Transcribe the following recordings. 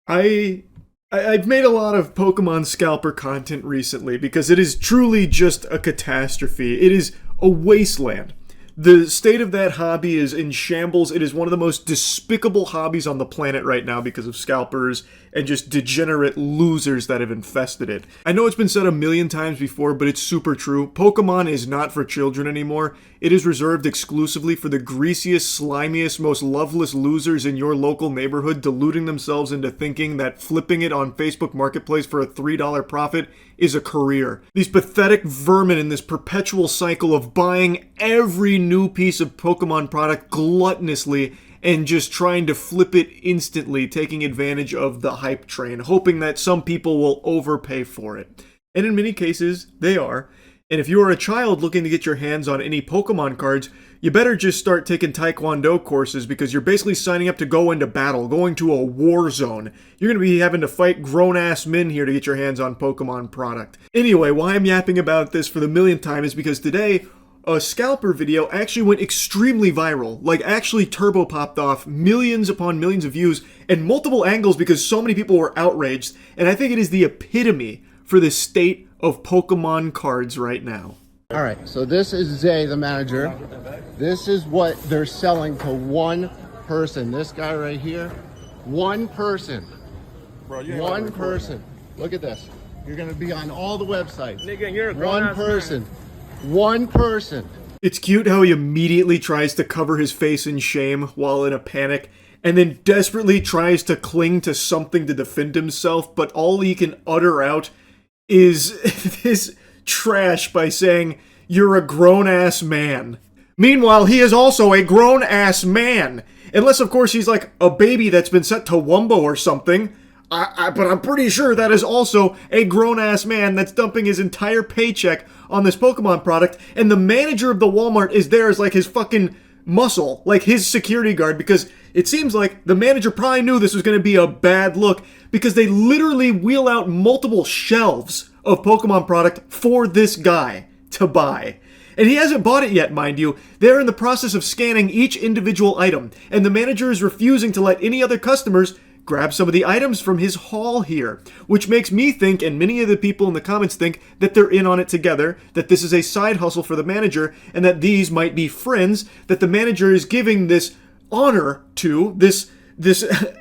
I've made a lot of Pokemon scalper content recently because it is truly just a catastrophe. It is a wasteland. The state of that hobby is in shambles. It is one of the most despicable hobbies on the planet right now because of scalpers and just degenerate losers that have infested it. I know it's been said a million times before, but it's super true. Pokemon is not for children anymore. It is reserved exclusively for the greasiest, slimiest, most loveless losers in your local neighborhood, deluding themselves into thinking that flipping it on Facebook Marketplace for a $3 profit is a career. These pathetic vermin in this perpetual cycle of buying every new piece of Pokemon product gluttonously and just trying to flip it instantly, taking advantage of the hype train, hoping that some people will overpay for it. And in many cases, they are. And if you are a child looking to get your hands on any Pokemon cards, you better just start taking Taekwondo courses because you're basically signing up to go into battle, going to a war zone. You're going to be having to fight grown-ass men here to get your hands on Pokemon product. Anyway, why I'm yapping about this for the millionth time is because today, a scalper video actually went extremely viral. Like, actually turbo popped off millions upon millions of views and multiple angles because so many people were outraged. And I think it is the epitome for the state of Pokemon cards right now. All right, so this is Zay, the manager. This is what they're selling to one person. This guy right here, one person. Bro, one person. Look at this. You're gonna be on all the websites. Nigga, you're a one person. One person. It's cute how he immediately tries to cover his face in shame while in a panic, and then desperately tries to cling to something to defend himself, but all he can utter out is this trash by saying, "You're a grown-ass man." Meanwhile, he is also a grown-ass man. Unless, of course, he's like a baby that's been sent to Wumbo or something. But I'm pretty sure that is also a grown-ass man that's dumping his entire paycheck on this Pokemon product, and the manager of the Walmart is there as like his fucking muscle, like his security guard, because it seems like the manager probably knew this was going to be a bad look, because they literally wheel out multiple shelves of Pokemon product for this guy to buy. And he hasn't bought it yet, mind you. They're in the process of scanning each individual item, and the manager is refusing to let any other customers grab some of the items from his haul here, which makes me think, and many of the people in the comments think, that they're in on it together, that this is a side hustle for the manager, and that these might be friends that the manager is giving this honor to, this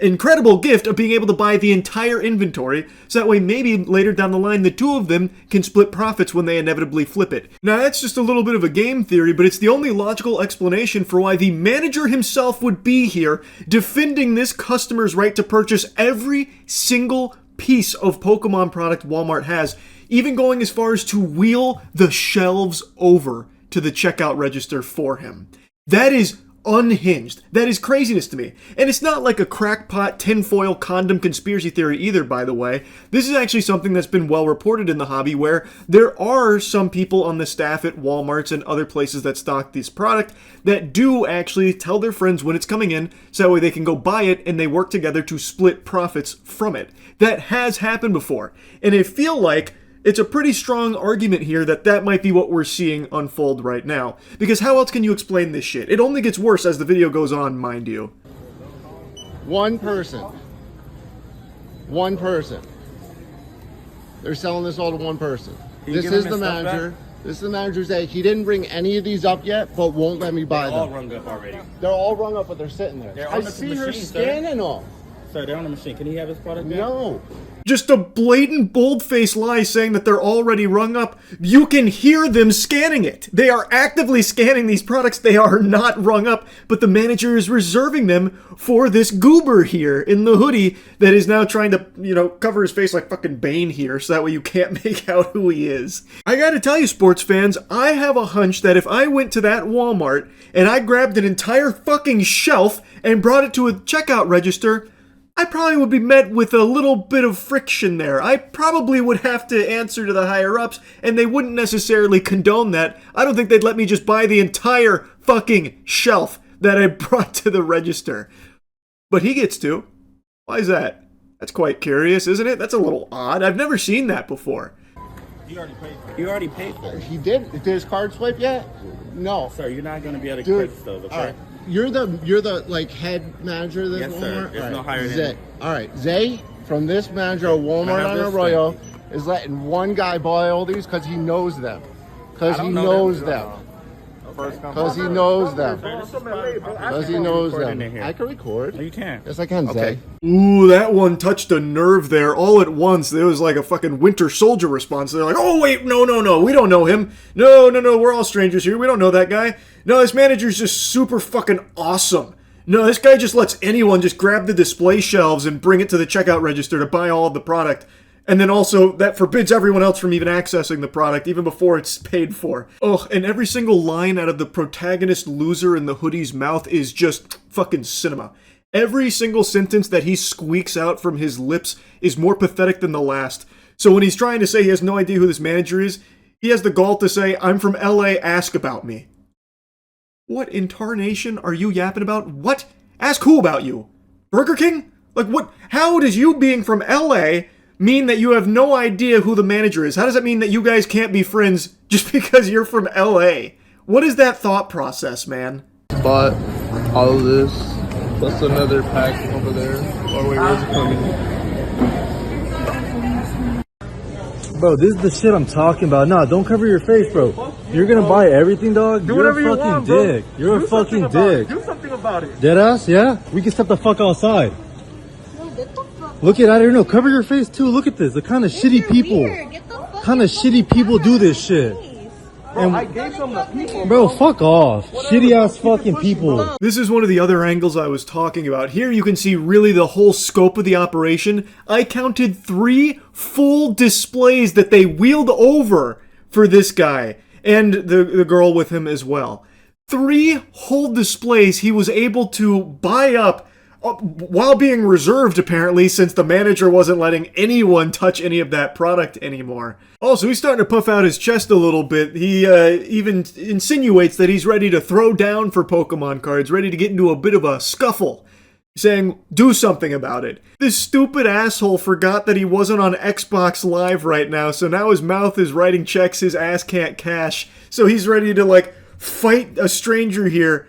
incredible gift of being able to buy the entire inventory, so that way maybe later down the line the two of them can split profits when they inevitably flip it. Now that's just a little bit of a game theory, but it's the only logical explanation for why the manager himself would be here defending this customer's right to purchase every single piece of Pokemon product Walmart has, even going as far as to wheel the shelves over to the checkout register for him. That is unhinged. That is craziness to me. And it's not like a crackpot tinfoil condom conspiracy theory either, by the way. This is actually something that's been well reported in the hobby, where there are some people on the staff at Walmarts and other places that stock this product that do actually tell their friends when it's coming in, so that way they can go buy it and they work together to split profits from it. That has happened before. And I feel like it's a pretty strong argument here that that might be what we're seeing unfold right now. Because how else can you explain this shit? It only gets worse as the video goes on, mind you. One person. One person. They're selling this all to one person. This is the manager. This is the manager saying he didn't bring any of these up yet, but won't let me buy them. They're all rung up already. They're all rung up, but they're sitting there. They're I on the see her machine, scanning them. Sir, they're on the machine. Can he have his product back? No. Just a blatant bold-faced lie saying that they're already rung up. You can hear them scanning it. They are actively scanning these products. They are not rung up, but the manager is reserving them for this goober here in the hoodie that is now trying to, cover his face like fucking Bane here, so that way you can't make out who he is. I gotta tell you, sports fans, I have a hunch that if I went to that Walmart and I grabbed an entire fucking shelf and brought it to a checkout register, I probably would be met with a little bit of friction there. I probably would have to answer to the higher-ups, and they wouldn't necessarily condone that. I don't think they'd let me just buy the entire fucking shelf that I brought to the register. But he gets to. Why is that? That's quite curious, isn't it? That's a little odd. I've never seen that before. You already paid for it. You already paid for it. He did? Did his card swipe yet? No. Sir, you're not going to be able to Dude, credit those, okay? All right. You're the like head manager of this Yes, sir. Walmart? There's no right. higher than Zay. me. All right, Zay, from this manager of Walmart on Arroyo is letting one guy buy all these because he knows them. Because he knows them. Because he knows them. Because he knows them. I can record. No, you can't. Yes, I can, Zay. Ooh, that one touched a nerve there. All at once, there was like a fucking Winter Soldier response. They're like, oh, wait, no, we don't know him. No, we're all strangers here. We don't know that guy. No, this manager's just super fucking awesome. No, this guy just lets anyone just grab the display shelves and bring it to the checkout register to buy all of the product. And then also, that forbids everyone else from even accessing the product, even before it's paid for. Oh, and every single line out of the protagonist loser in the hoodie's mouth is just fucking cinema. Every single sentence that he squeaks out from his lips is more pathetic than the last. So when he's trying to say he has no idea who this manager is, he has the gall to say, I'm from LA, ask about me. What in tarnation are you yapping about? What? Ask who about you? Burger King? Like what? How does you being from LA mean that you have no idea who the manager is? How does that mean that you guys can't be friends just because you're from LA? What is that thought process, man? Bought all of this, plus another pack over there. Oh wait, where's it coming? Bro, this is the shit I'm talking about. Nah, don't cover your face, bro. You're gonna buy everything, dog? You're a fucking dick. You're a fucking dick. Do something about it. Deadass, yeah? We can step the fuck outside. Look it out here. No, cover your face too. Look at this. The kind of shitty people. Kind of shitty people do this shit. Bro, I gave some to people. Bro, fuck off. Shitty ass fucking people. This is one of the other angles I was talking about. Here you can see really the whole scope of the operation. I counted 3 full displays that they wheeled over for this guy and the girl with him as well. 3 whole displays he was able to buy up while being reserved, apparently, since the manager wasn't letting anyone touch any of that product anymore. Also, he's starting to puff out his chest a little bit. He even insinuates that he's ready to throw down for Pokemon cards, ready to get into a bit of a scuffle, saying, do something about it. This stupid asshole forgot that he wasn't on Xbox Live right now, so now his mouth is writing checks his ass can't cash, so he's ready to, like, fight a stranger here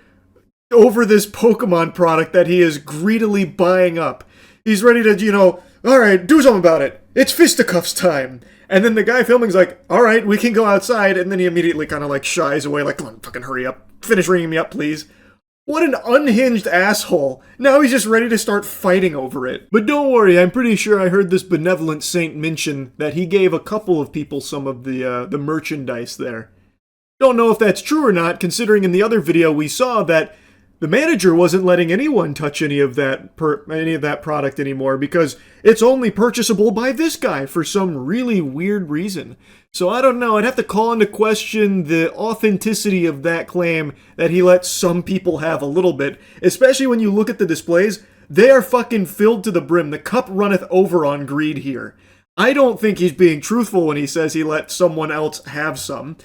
over this Pokemon product that he is greedily buying up. He's ready to, alright, do something about it. It's fisticuffs time. And then the guy filming's like, alright, we can go outside. And then he immediately kind of like shies away, like, come on, fucking hurry up. Finish ringing me up, please. What an unhinged asshole. Now he's just ready to start fighting over it. But don't worry, I'm pretty sure I heard this benevolent saint mention that he gave a couple of people some of the merchandise there. Don't know if that's true or not, considering in the other video we saw that the manager wasn't letting anyone touch any of that product anymore because it's only purchasable by this guy for some really weird reason. So I don't know, I'd have to call into question the authenticity of that claim that he lets some people have a little bit, especially when you look at the displays. They are fucking filled to the brim. The cup runneth over on greed here. I don't think he's being truthful when he says he let someone else have some.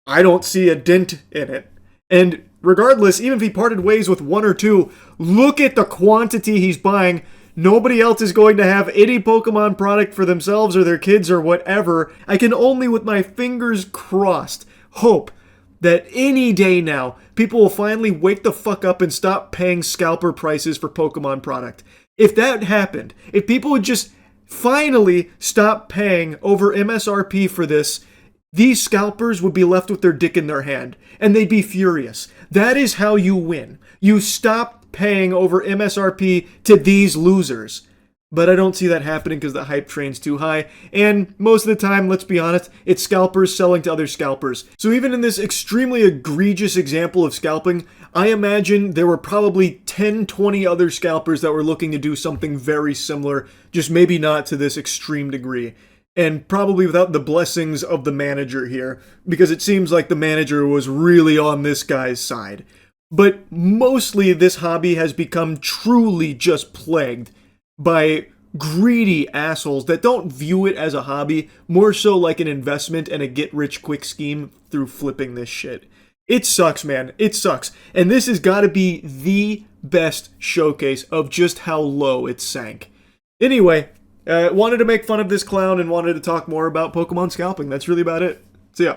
I don't see a dent in it. And regardless, even if he parted ways with 1 or 2, look at the quantity he's buying. Nobody else is going to have any Pokemon product for themselves or their kids or whatever. I can only, with my fingers crossed, hope that any day now, people will finally wake the fuck up and stop paying scalper prices for Pokemon product. If that happened, if people would just finally stop paying over MSRP for this, these scalpers would be left with their dick in their hand, and they'd be furious. That is how you win. You stop paying over MSRP to these losers. But I don't see that happening because the hype train's too high, and most of the time, let's be honest, it's scalpers selling to other scalpers. So even in this extremely egregious example of scalping, I imagine there were probably 10, 20 other scalpers that were looking to do something very similar, just maybe not to this extreme degree. And probably without the blessings of the manager here, because it seems like the manager was really on this guy's side. But mostly this hobby has become truly just plagued by greedy assholes that don't view it as a hobby, more so like an investment and a get-rich-quick scheme through flipping this shit. It sucks, man. It sucks. And this has got to be the best showcase of just how low it sank. Anyway, wanted to make fun of this clown and wanted to talk more about Pokemon scalping. That's really about it. See ya.